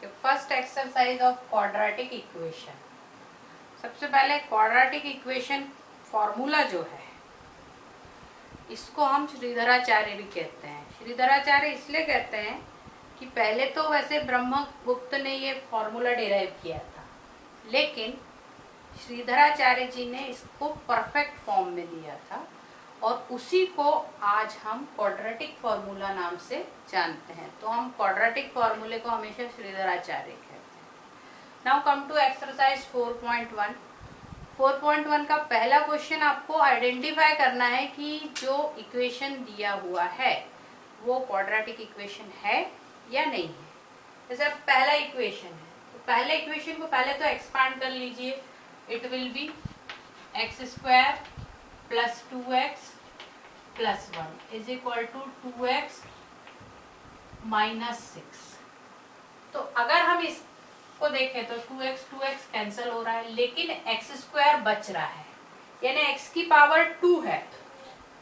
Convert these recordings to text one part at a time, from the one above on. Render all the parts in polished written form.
कि first exercise of quadratic equation. सबसे पहले क्वाड्रेटिक इक्वेशन फॉर्मूला जो है इसको हम श्रीधराचार्य भी कहते हैं। श्रीधराचार्य इसलिए कहते हैं कि पहले तो वैसे ब्रह्मगुप्त ने ये फॉर्मूला डिराइव किया था, लेकिन श्रीधराचार्य जी ने इसको परफेक्ट फॉर्म में दिया था और उसी को आज हम क्वाड्रेटिक फॉर्मूला नाम से जानते हैं। तो हम क्वाड्रेटिक फॉर्मूले को हमेशा श्रीधराचार्य कहते हैं। Now come to exercise 4.1। 4.1 का पहला क्वेश्चन आपको आइडेंटिफाई करना है कि जो इक्वेशन दिया हुआ है वो क्वाड्रेटिक इक्वेशन है या नहीं है। जैसे पहला इक्वेशन है, तो पहले इक्वेशन को पहले तो एक्सपांड कर लीजिए। It will be x² plus 2x plus 1 is equal to 2x minus 6। तो अगर हम इसको देखें तो 2x कैंसिल हो रहा है, लेकिन x² बच रहा है, यानी x की पावर 2 है।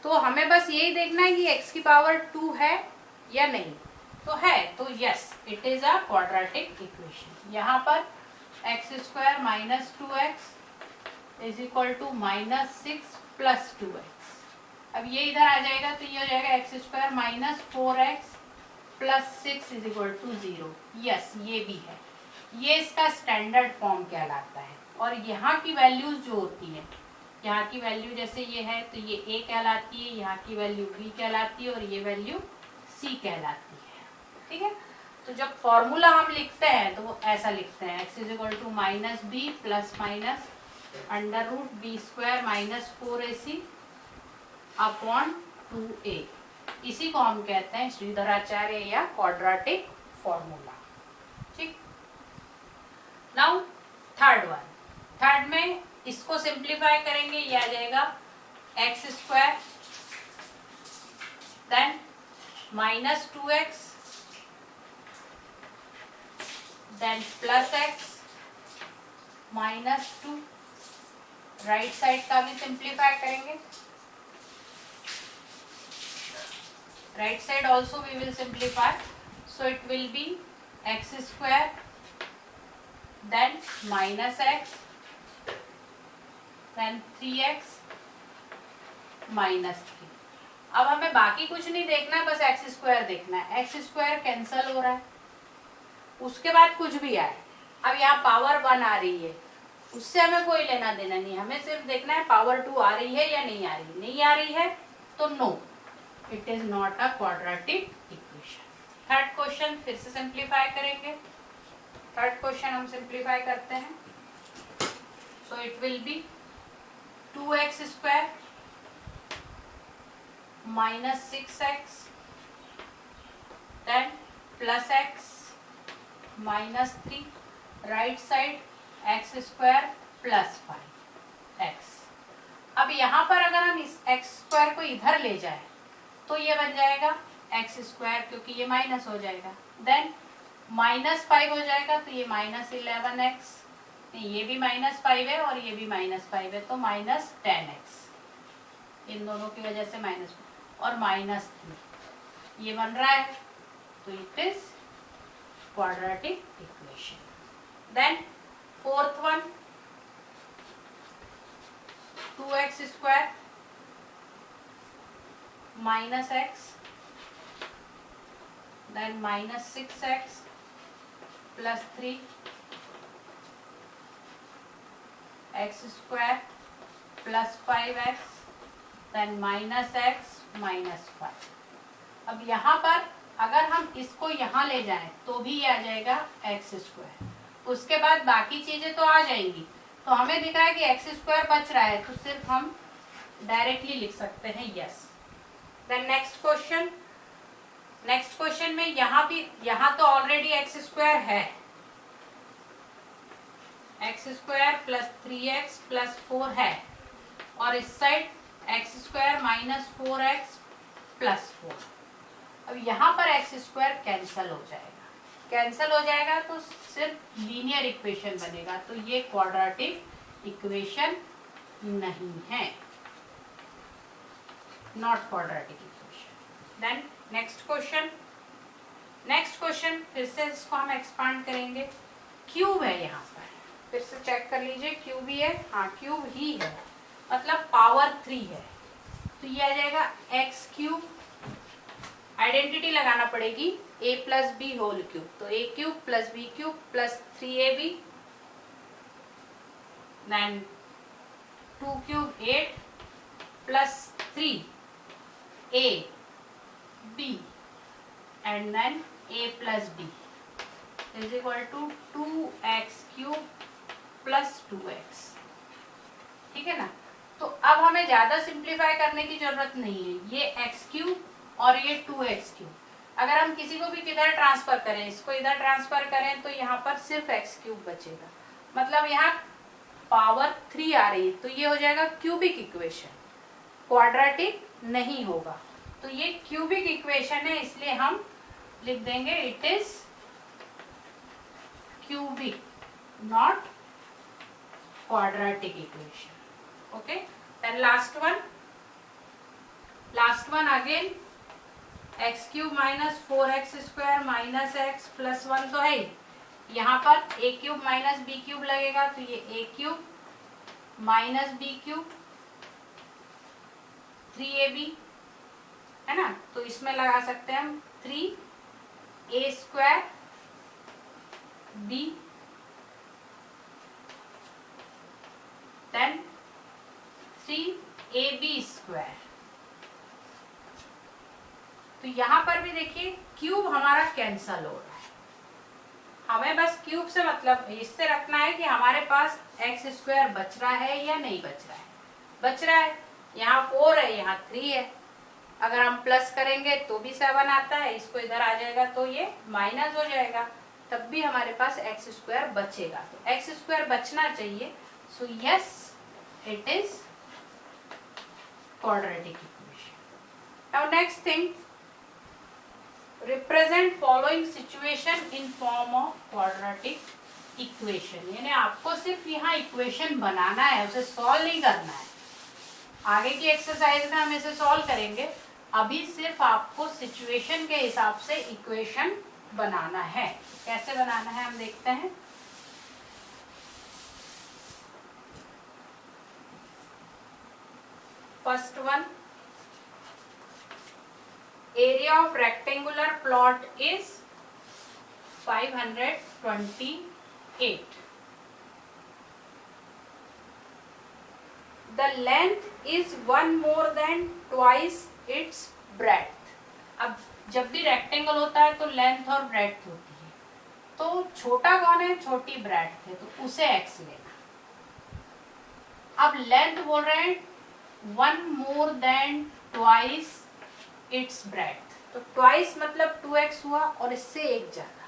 तो हमें बस यही देखना है कि x की पावर 2 है या नहीं। तो है, तो yes, it is a quadratic equation. यहाँ पर x² minus 2x is equal to minus 6 plus 2x। अब ये इधर आ जाएगा तो ये हो जाएगा x² minus 4x plus 6 is equal to 0। Yes, ये भी है, ये इसका स्टैंडर्ड फॉर्म कहलाता है। और यहाँ की वैल्यूज जो होती है, यहाँ की वैल्यू जैसे ये है तो ये a कहलाती है, यहाँ की वैल्यू b कहलाती है और ये वैल्यू c कहलाती है। ठीक है, तो जब फॉर्मूला हम लिखते हैं तो वो ऐसा लिखते हैं x is equal to minus b plus minus under root b² minus 4ac upon 2a। इसी को हम कहते हैं श्रीधराचार्य या क्वाड्रेटिक फॉर्मूला। ठीक, नाउ थर्ड वन। थर्ड में इसको सिंप्लीफाई करेंगे, ये आ जाएगा x² then minus 2x then plus x minus 2। Right side का भी सिंप्लीफाई करेंगे। Right side also we will simplify, so it will be x² then minus x then 3x minus 3। अब हमें बाकी कुछ नहीं देखना है, बस x² देखना है। x² कैंसल हो रहा है, उसके बाद कुछ भी आए। अब यहाँ पावर 1 आ रही है, उससे हमें कोई लेना देना नहीं, हमें सिर्फ देखना है पावर 2 आ रही है या नहीं आ रही। नहीं आ रही है तो no, it is not a quadratic equation. Third question फिर से सिंप्लीफाई करेंगे। थर्ड क्वेश्चन हम सिंप्लीफाई करते हैं, so it will be 2x² minus 6x then plus x minus 3। Right side x² plus 5x। अब यहाँ पर अगर हम इस x² को इधर ले जाए तो ये बन जाएगा x², क्योंकि ये माइनस हो जाएगा। देन माइनस 5 हो जाएगा तो ये माइनस 11x, ये भी माइनस 5 है और ये भी माइनस 5 है, तो माइनस 10x। इन दोनों की वजह से माइनस और माइनस 3 ये बन रहा है, तो it is quadratic equation. Then fourth one 2x² minus x then minus 6x plus 3 x² plus 5x then minus x minus 5। अब यहाँ पर अगर हम इसको यहाँ ले जाएं तो भी ये आ जाएगा x²। उसके बाद बाकी चीजें तो आ जाएंगी। तो हमें दिखा है कि x² बच रहा है, तो सिर्फ हम डायरेक्टली लिख सकते हैं yes. Then next question. Next question में यहाँ तो ऑलरेडी x² है, x² प्लस 3x प्लस 4 है, और इस side x² minus 4x plus 4। अब यहाँ पर x² कैंसल हो जाएगा, कैंसल हो जाएगा तो सिर्फ लीनियर इक्वेशन बनेगा, तो ये क्वाड्रेटिक इक्वेशन नहीं है, not quadratic equation। then next question फिर से इसको हम एक्सपांड करेंगे, क्यूब है यहाँ पर, फिर से चेक कर लीजिए, क्यूब ही है, हाँ क्यूब ही है, मतलब पावर 3 है, तो ये आ जाएगा एक्स क्यूब, आइडेंटिटी लगाना पड़ेगी a plus b whole cube, तो a cube plus b cube plus 3ab, then 2 cube 8 plus 3a b and then a plus b is equal to 2x cube plus 2x, ठीक है ना। तो अब हमें ज्यादा सिंप्लीफाई करने की जरूरत नहीं है, ये x क्यूब और ये 2x क्यूब, अगर हम किसी को भी किधर ट्रांसफर करें, इसको इधर ट्रांसफर करें तो यहाँ पर सिर्फ x क्यूब बचेगा, मतलब यहाँ पावर 3 आ रही है, तो ये हो जाएगा क्यूबिक इक्वेशन, क्वाड्रेटिक नहीं होगा, तो ये क्यूबिक इक्वेशन है, इसलिए हम लिख देंगे it is cubic not quadratic equation. Okay, then last one again x cube minus 4x square minus x plus 1 तो है, यहाँ पर a cube minus b cube लगेगा, तो ये a cube minus b cube 3ab है ना, तो इसमें लगा सकते हैं हम 3a square b then 3ab square, तो यहां पर भी देखिए क्यूब हमारा कैंसल हो रहा है, हमें बस क्यूब से मतलब इससे रखना है कि हमारे पास एक्स स्क्वायर बच रहा है या नहीं बच रहा है, बच रहा है, यहाँ 4 है यहाँ 3 है, अगर हम प्लस करेंगे तो भी 7 आता है, इसको इधर आ जाएगा तो ये माइनस हो जाएगा, तब भी हमारे पास एक्स स्क्वायर बचेगा, तो एक्स स्क्वायर बचना चाहिए, so yes it is quadratic equation. Now next thing, represent following situation in form of quadratic equation, यानी आपको सिर्फ यहाँ इक्वेशन बनाना है, उसे सॉल्व नहीं करना है, आगे की एक्सरसाइज में हम इसे सॉल्व करेंगे, अभी सिर्फ आपको सिचुएशन के हिसाब से इक्वेशन बनाना है, कैसे बनाना है हम देखते हैं। First one, area of rectangular plot is 528, the length is 1 more than twice its breadth। अब जब भी रेक्टेंगल होता है तो लेंथ और ब्रेड्थ होती है, तो छोटा कौन है, छोटी ब्रेड्थ है, तो उसे x लेना। अब लेंथ बोल रहे हैं 1 more than twice its breadth, तो twice मतलब 2x हुआ और इससे एक ज्यादा,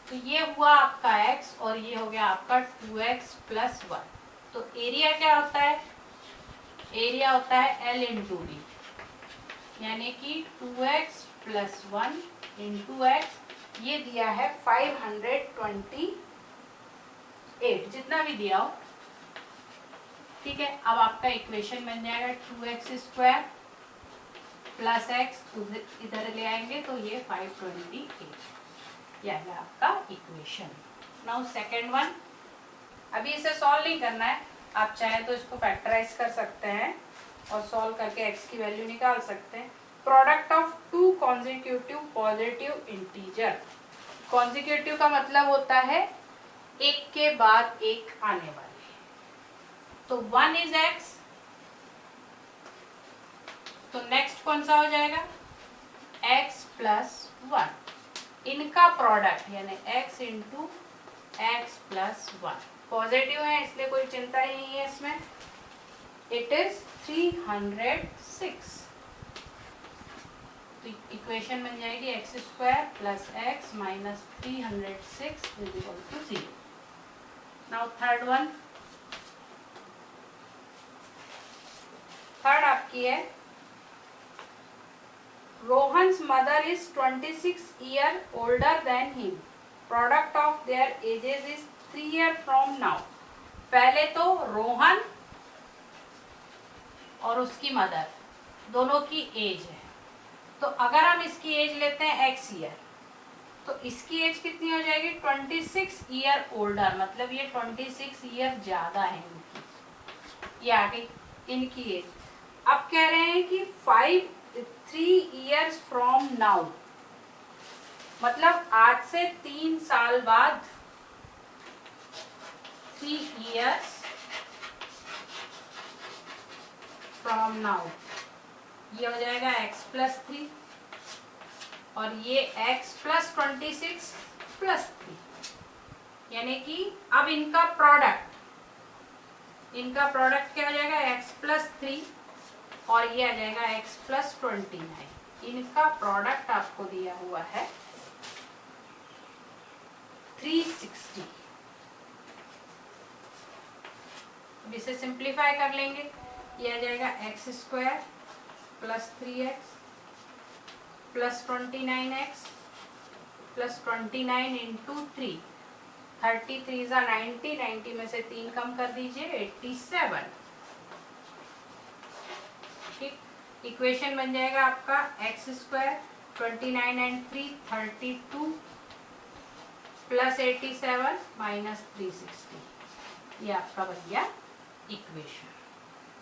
तो ये हुआ आपका x और ये हो गया आपका 2x plus 1, तो एरिया क्या होता है, एरिया होता है L इंटू डी, यानी कि 2x plus 1 इंटू x, ये दिया है 528, जितना भी दिया हो, ठीक है। अब आपका इक्वेशन बन जाएगा 2x स्क्वायर प्लस x, इधर ले आएंगे तो ये 528, यह है आपका इक्वेशन। नाउ सेकेंड वन, अभी इसे सॉल्व नहीं करना है, आप चाहे तो इसको फैक्टराइज कर सकते हैं और सॉल्व करके x की वैल्यू निकाल सकते हैं। Product of 2 consecutive positive integer, consecutive का मतलब होता है एक के बाद एक आने वाले, तो 1 इज x, तो नेक्स्ट कौन सा हो जाएगा x प्लस 1, इनका प्रोडक्ट यानी x into x plus 1, positive है इसलिए कोई चिंता ही नहीं है इसमें, इट इज 306, तो इक्वेशन बन जाएगी x square plus x minus 306 is equal to 0। Now third one, third आपकी है, Rohan's mother is 26 year older than him, product of their ages is 3 year from now. पहले तो रोहन और उसकी मदर दोनों की एज है, तो अगर हम इसकी एज लेते हैं x ईयर, तो इसकी एज कितनी हो जाएगी 26 ईयर ओल्डर, मतलब ये 26 ईयर ज्यादा है इनकी, ये आ गई इनकी एज। अब कह रहे हैं कि 3 years फ्रॉम नाउ, मतलब आज से 3 साल बाद 3 years फ्रॉम नाउ, ये हो जाएगा x प्लस 3 और ये x प्लस 26 प्लस 3, यानी कि अब इनका प्रोडक्ट क्या हो जाएगा x प्लस 3 और ये आ जाएगा x प्लस 29। इनका प्रोडक्ट आपको दिया हुआ है 360। अब इसे सिंप्लीफाई कर लेंगे, ये आ जाएगा x square plus 3x plus 29x plus 29 into 3, 33 × 90, 90 में से 3 कम कर दीजिए 87। ठीक, इक्वेशन बन जाएगा आपका x square 29 and 3 32 plus 87 minus 360, ये आपका बन गया इक्वेशन।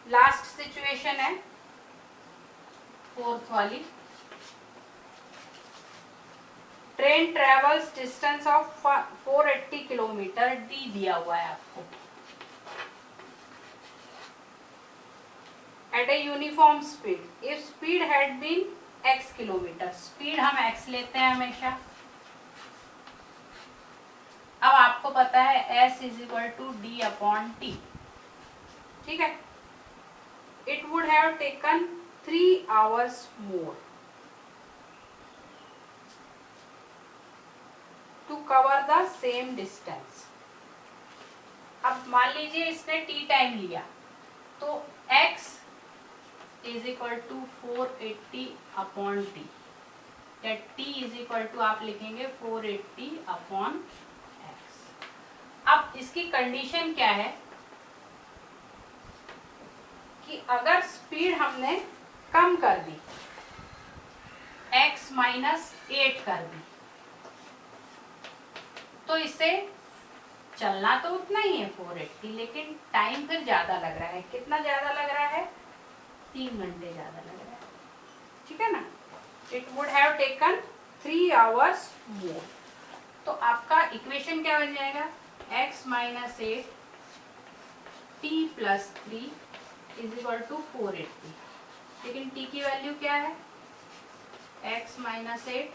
लास्ट सिचुएशन है 4th वाली। Train travels distance of 480 kilometre, d दिया हुआ है आपको, at a uniform speed if speed had been x kilometre, speed हम x लेते हैं हमेशा। अब आपको पता है s = d/t, ठीक है। It would have taken 3 hours more to cover the same distance. अब मान लीजिए इसने t टाइम लिया, तो x = 480/t, या t आप लिखेंगे 480/x। अब इसकी कंडीशन क्या है कि अगर स्पीड हमने कम कर दी, x -8 कर दी, तो इसे चलना तो उतना ही है 480, लेकिन टाइम फिर ज्यादा लग रहा है। कितना ज्यादा लग रहा है? 3 घंटे ज्यादा लग रहा है, ठीक है ना। It would have taken 3 hours more। तो आपका इक्वेशन क्या बन जाएगा? x -8 t + 3 = 480। लेकिन t की वैल्यू क्या है? x -8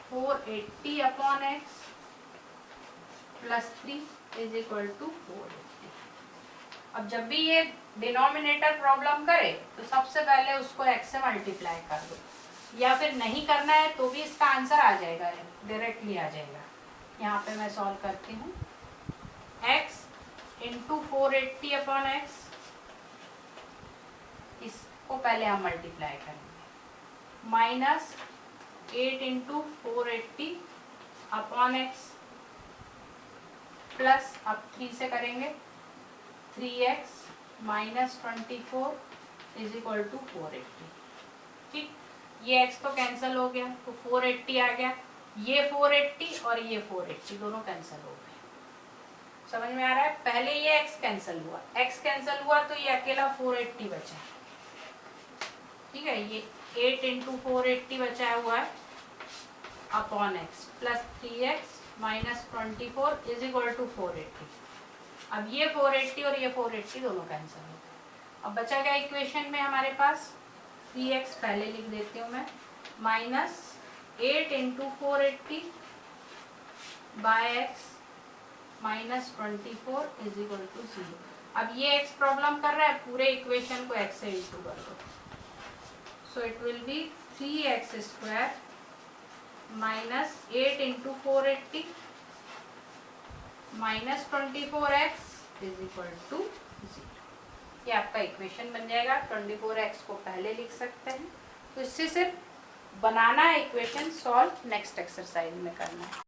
480/x + 3 = 480। अब जब भी ये डिनोमिनेटर प्रॉब्लम करे तो सबसे पहले उसको x से मल्टीप्लाई कर दो, या फिर नहीं करना है तो भी इसका आंसर आ जाएगा, डायरेक्टली आ जाएगा। यहाँ पे मैं सॉल्व करती हूँ। x × 480/x, इसको पहले हम मल्टीप्लाई करेंगे, -8 × 480/x प्लस, अब 3 से करेंगे 3x -24 = 480। ठीक, ये x तो कैंसिल हो गया, तो 480 आ गया। ये 480 और ये 480 दोनों कैंसिल हो गए। समझ में आ रहा है? पहले ये x कैंसिल हुआ तो ये अकेला 480 बचा, ठीक है। ये 8 × 480 बचा हुआ है /x प्लस 3x -24 = 480। अब ये 480 और ये 480 दोनों कैंसिल हो गए। अब बचा क्या इक्वेशन में हमारे पास? 3x पहले लिख देती हूँ मैं, -8 × 480/x -24 = 0। अब ये x प्रॉब्लम कर रहा है, पूरे इक्वेशन को x से इंटू कर दो। सो it will B 3x² -8 × 480 -24x = 0। ये आपका इक्वेशन बन जाएगा। 24x को पहले लिख सकते हैं। तो इससे सिर्फ बनाना है इक्वेशन, सॉल्व नेक्स्ट एक्सरसाइज में करना है।